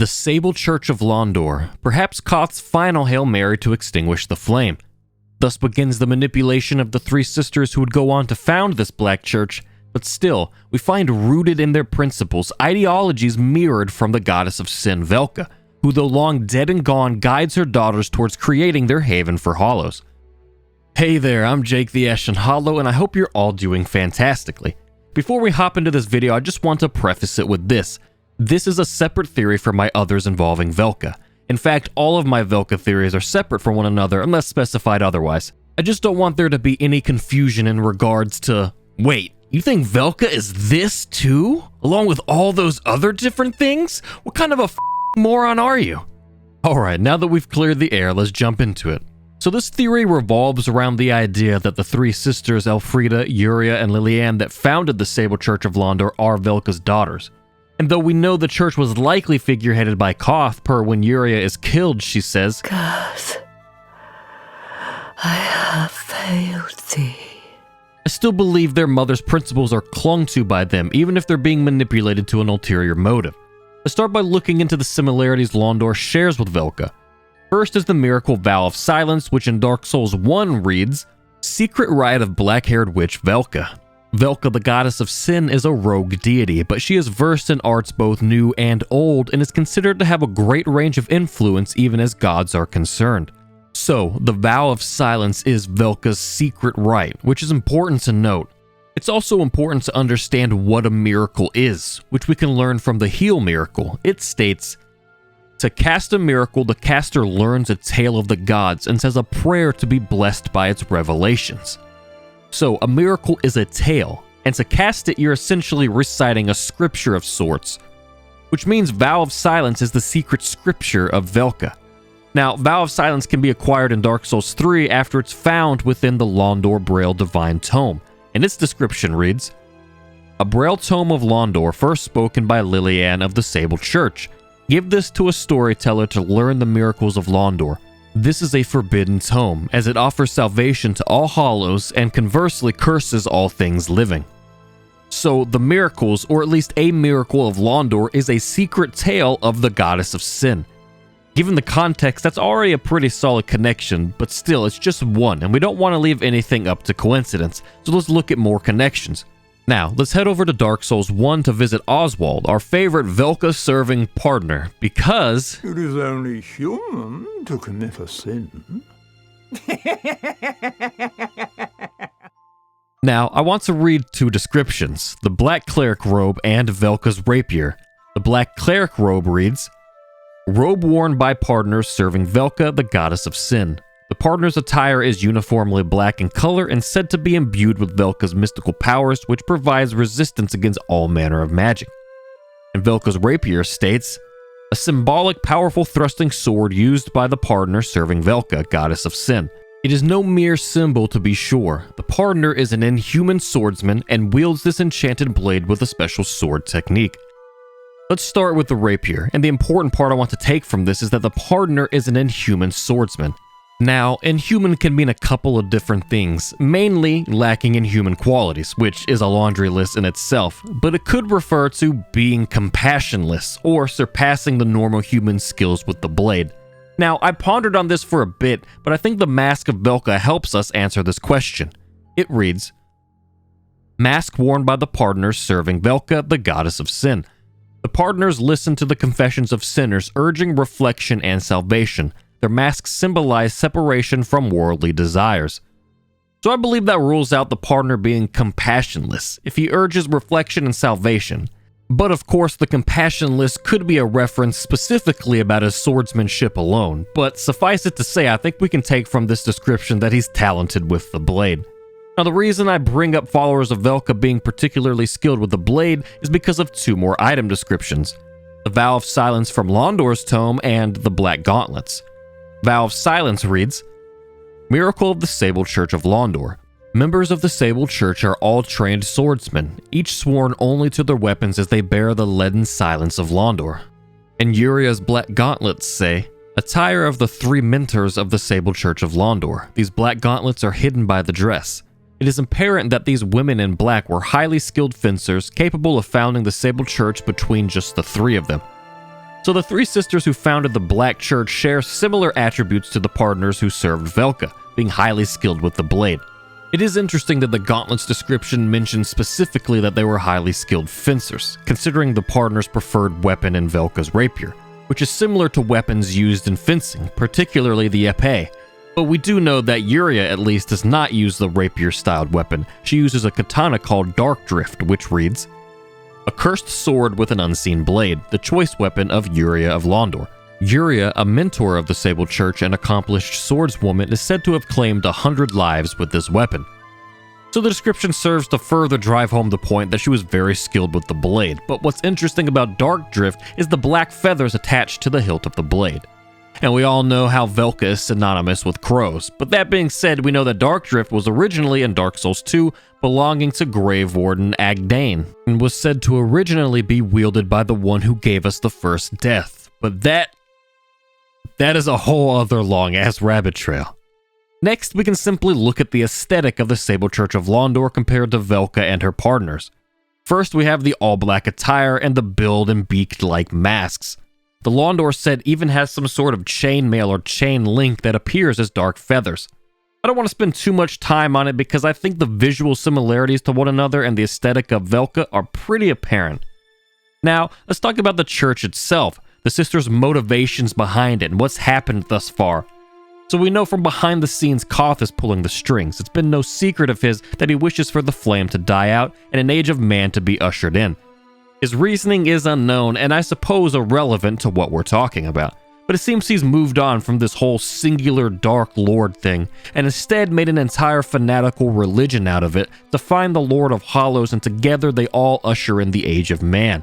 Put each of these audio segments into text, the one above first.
The Sable Church of Londor, perhaps Koth's final Hail Mary to extinguish the flame. Thus begins the manipulation of the three sisters who would go on to found this black church, but still, we find rooted in their principles ideologies mirrored from the goddess of sin Velka, who though long dead and gone guides her daughters towards creating their haven for hollows. Hey there, I'm Jake the Ashen Hollow, and I hope you're all doing fantastically. Before we hop into this video, I just want to preface it with this. This is a separate theory from my others involving Velka. In fact, all of my Velka theories are separate from one another unless specified otherwise. I just don't want there to be any confusion in regards to, wait, you think Velka is this too? Along with all those other different things? What kind of a moron are you? Alright, now that we've cleared the air, let's jump into it. So this theory revolves around the idea that the three sisters Elfrida, Yuria, and Liliane that founded the Sable Church of Londor are Velka's daughters. And though we know the church was likely figureheaded by Koth per when Yuria is killed, she says, Koth, I have failed thee. I still believe their mother's principles are clung to by them, even if they're being manipulated to an ulterior motive. Let's start by looking into the similarities Londor shares with Velka. First is the miracle Vow of Silence, which in Dark Souls 1 reads, Secret Rite of Black-Haired Witch Velka. Velka, the goddess of sin, is a rogue deity, but she is versed in arts both new and old and is considered to have a great range of influence even as gods are concerned. So, the Vow of Silence is Velka's secret rite, which is important to note. It's also important to understand what a miracle is, which we can learn from the Heal miracle. It states, to cast a miracle, the caster learns a tale of the gods and says a prayer to be blessed by its revelations. So, a miracle is a tale, and to cast it, you're essentially reciting a scripture of sorts, which means Vow of Silence is the secret scripture of Velka. Now, Vow of Silence can be acquired in Dark Souls 3 after it's found within the Londor Braille Divine Tome, and its description reads, A Braille Tome of Londor, first spoken by Liliane of the Sable Church. Give this to a storyteller to learn the miracles of Londor. This is a forbidden tome, as it offers salvation to all hollows and conversely curses all things living. So, the miracles, or at least a miracle of Londor, is a secret tale of the goddess of sin. Given the context, that's already a pretty solid connection, but still, it's just one, and we don't want to leave anything up to coincidence, so let's look at more connections. Now, let's head over to Dark Souls 1 to visit Oswald, our favorite Velka-serving partner, because it is only human to commit a sin. Now, I want to read two descriptions, the Black Cleric robe and Velka's rapier. The Black Cleric robe reads, Robe worn by partners serving Velka, the goddess of sin. The partner's attire is uniformly black in color and said to be imbued with Velka's mystical powers, which provides resistance against all manner of magic. And Velka's rapier states, a symbolic, powerful thrusting sword used by the partner serving Velka, goddess of sin. It is no mere symbol to be sure. The partner is an inhuman swordsman and wields this enchanted blade with a special sword technique. Let's start with the rapier, and the important part I want to take from this is that the partner is an inhuman swordsman. Now, inhuman can mean a couple of different things, mainly lacking in human qualities, which is a laundry list in itself, but it could refer to being compassionless or surpassing the normal human skills with the blade. Now, I pondered on this for a bit, but I think the Mask of Velka helps us answer this question. It reads, Mask worn by the partners serving Velka, the goddess of sin. The partners listen to the confessions of sinners, urging reflection and salvation. Their masks symbolize separation from worldly desires. So I believe that rules out the partner being compassionless, if he urges reflection and salvation. But of course, the compassionless could be a reference specifically about his swordsmanship alone, but suffice it to say, I think we can take from this description that he's talented with the blade. Now, the reason I bring up followers of Velka being particularly skilled with the blade is because of two more item descriptions. The Vow of Silence from Londor's tome and the Black Gauntlets. Vow of Silence reads, Miracle of the Sable Church of Londor. Members of the Sable Church are all trained swordsmen, each sworn only to their weapons as they bear the leaden silence of Londor. And Yuria's Black Gauntlets say, Attire of the three mentors of the Sable Church of Londor. These black gauntlets are hidden by the dress. It is apparent that these women in black were highly skilled fencers capable of founding the Sable Church between just the three of them. So the three sisters who founded the Black Church share similar attributes to the partners who served Velka, being highly skilled with the blade. It is interesting that the Gauntlet's description mentions specifically that they were highly skilled fencers, considering the partners' preferred weapon in Velka's rapier, which is similar to weapons used in fencing, particularly the épée. But we do know that Yuria at least does not use the rapier-styled weapon. She uses a katana called Dark Drift, which reads, "A cursed sword with an unseen blade, the choice weapon of Yuria of Londor." Yuria, a mentor of the Sable Church and accomplished swordswoman, is said to have claimed 100 lives with this weapon. So the description serves to further drive home the point that she was very skilled with the blade, but what's interesting about Dark Drift is the black feathers attached to the hilt of the blade. And we all know how Velka is synonymous with crows, but that being said, we know that Dark Drift was originally in Dark Souls 2 belonging to Grave Warden Agdane, and was said to originally be wielded by the one who gave us the first death, but that is a whole other long-ass rabbit trail. Next, we can simply look at the aesthetic of the Sable Church of Londor compared to Velka and her partners. First, we have the all-black attire and the billed and beaked-like masks. The Londor set even has some sort of chainmail or chain link that appears as dark feathers. I don't want to spend too much time on it because I think the visual similarities to one another and the aesthetic of Velka are pretty apparent. Now, let's talk about the church itself, the sisters' motivations behind it, and what's happened thus far. So we know from behind the scenes Koth is pulling the strings. It's been no secret of his that he wishes for the flame to die out and an age of man to be ushered in. His reasoning is unknown and I suppose irrelevant to what we're talking about, but it seems he's moved on from this whole singular Dark Lord thing and instead made an entire fanatical religion out of it to find the Lord of Hollows, and together they all usher in the age of man.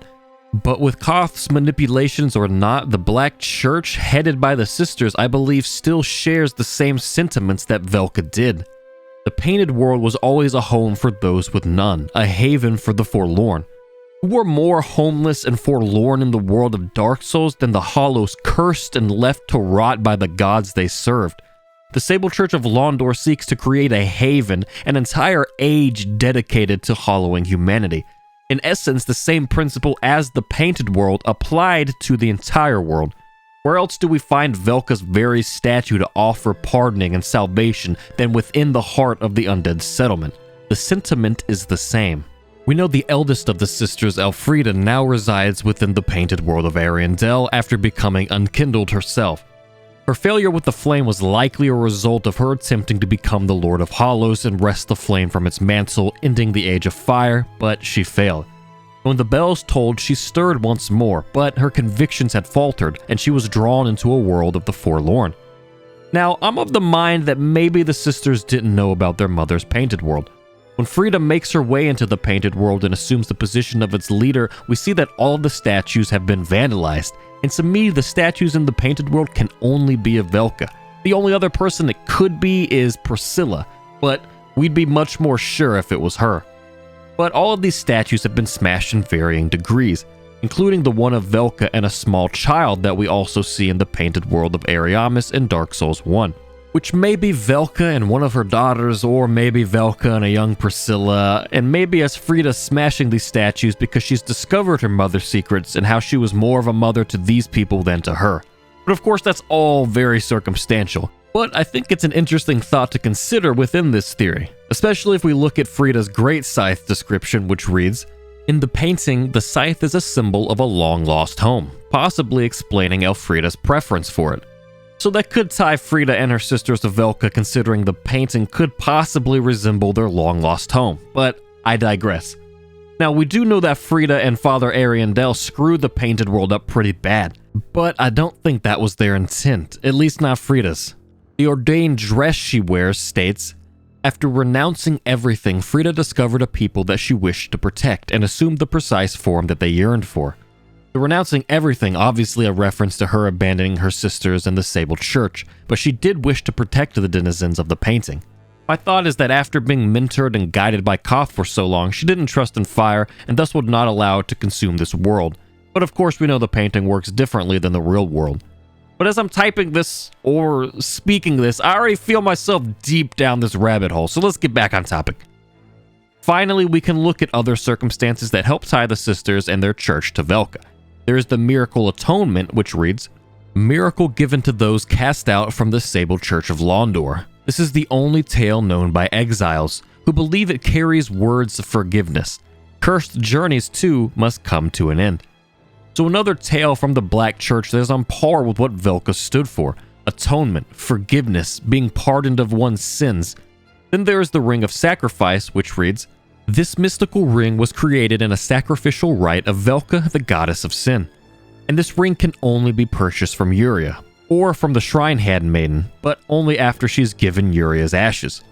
But with Koth's manipulations or not, the Black Church, headed by the sisters, I believe still shares the same sentiments that Velka did. The Painted World was always a home for those with none, a haven for the forlorn. Who were more homeless and forlorn in the world of Dark Souls than the Hollows cursed and left to rot by the gods they served? The Sable Church of Londor seeks to create a haven, an entire age dedicated to hollowing humanity. In essence, the same principle as the Painted World applied to the entire world. Where else do we find Velka's very statue to offer pardoning and salvation than within the heart of the undead settlement? The sentiment is the same. We know the eldest of the sisters, Elfrida, now resides within the Painted World of Ariandel after becoming unkindled herself. Her failure with the flame was likely a result of her attempting to become the Lord of Hollows and wrest the flame from its mantle, ending the Age of Fire, but she failed. When the bells tolled, she stirred once more, but her convictions had faltered, and she was drawn into a world of the forlorn. Now, I'm of the mind that maybe the sisters didn't know about their mother's Painted World. When Frida makes her way into the Painted World and assumes the position of its leader, we see that all of the statues have been vandalized, and to me, the statues in the Painted World can only be of Velka. The only other person it could be is Priscilla, but we'd be much more sure if it was her. But all of these statues have been smashed in varying degrees, including the one of Velka and a small child that we also see in the Painted World of Ariamis in Dark Souls 1. Which may be Velka and one of her daughters, or maybe Velka and a young Priscilla, and maybe as Frida smashing these statues because she's discovered her mother's secrets and how she was more of a mother to these people than to her. But of course that's all very circumstantial. But I think it's an interesting thought to consider within this theory, especially if we look at Frida's Great Scythe description, which reads, "In the painting, the scythe is a symbol of a long-lost home, possibly explaining Elfrida's preference for it." So that could tie Frida and her sisters to Velka, considering the painting could possibly resemble their long-lost home, but I digress. Now, we do know that Frida and Father Ariandel screwed the Painted World up pretty bad, but I don't think that was their intent, at least not Frida's. The ordained dress she wears states, "After renouncing everything, Frida discovered a people that she wished to protect and assumed the precise form that they yearned for." The renouncing everything, obviously a reference to her abandoning her sisters and the Sable Church, but she did wish to protect the denizens of the painting. My thought is that after being mentored and guided by Koth for so long, she didn't trust in fire and thus would not allow it to consume this world. But of course we know the painting works differently than the real world. But as I'm typing this or speaking this, I already feel myself deep down this rabbit hole, so let's get back on topic. Finally, we can look at other circumstances that help tie the sisters and their church to Velka. There is the Miracle Atonement, which reads, "Miracle given to those cast out from the Sable Church of Londor. This is the only tale known by exiles, who believe it carries words of forgiveness. Cursed journeys, too, must come to an end." So another tale from the Black Church that is on par with what Velka stood for. Atonement, forgiveness, being pardoned of one's sins. Then there is the Ring of Sacrifice, which reads, "This mystical ring was created in a sacrificial rite of Velka, the goddess of sin. And this ring can only be purchased from Uriah, or from the Shrine Handmaiden, but only after she's given Uriah's ashes."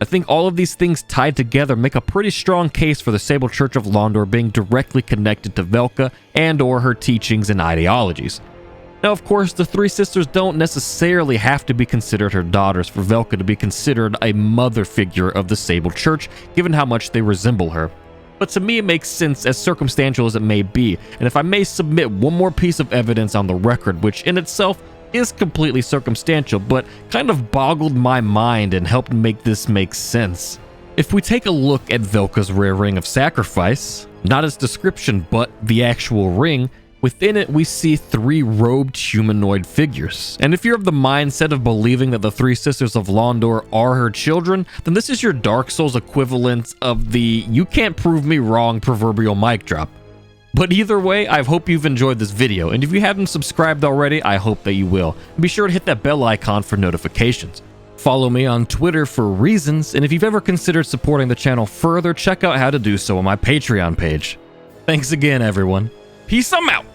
I think all of these things tied together make a pretty strong case for the Sable Church of Londor being directly connected to Velka and or her teachings and ideologies. Now, of course, the three sisters don't necessarily have to be considered her daughters for Velka to be considered a mother figure of the Sable Church, given how much they resemble her. But to me, it makes sense, as circumstantial as it may be, and if I may submit one more piece of evidence on the record, which in itself is completely circumstantial, but kind of boggled my mind and helped make this make sense. If we take a look at Velka's rare ring of sacrifice, not its description, but the actual ring, within it we see three robed humanoid figures. And if you're of the mindset of believing that the three sisters of Londor are her children, then this is your Dark Souls equivalent of the "you can't prove me wrong" proverbial mic drop. But either way, I hope you've enjoyed this video, and if you haven't subscribed already, I hope that you will. Be sure to hit that bell icon for notifications. Follow me on Twitter for reasons, and if you've ever considered supporting the channel further, check out how to do so on my Patreon page. Thanks again, everyone. Peace, I'm out!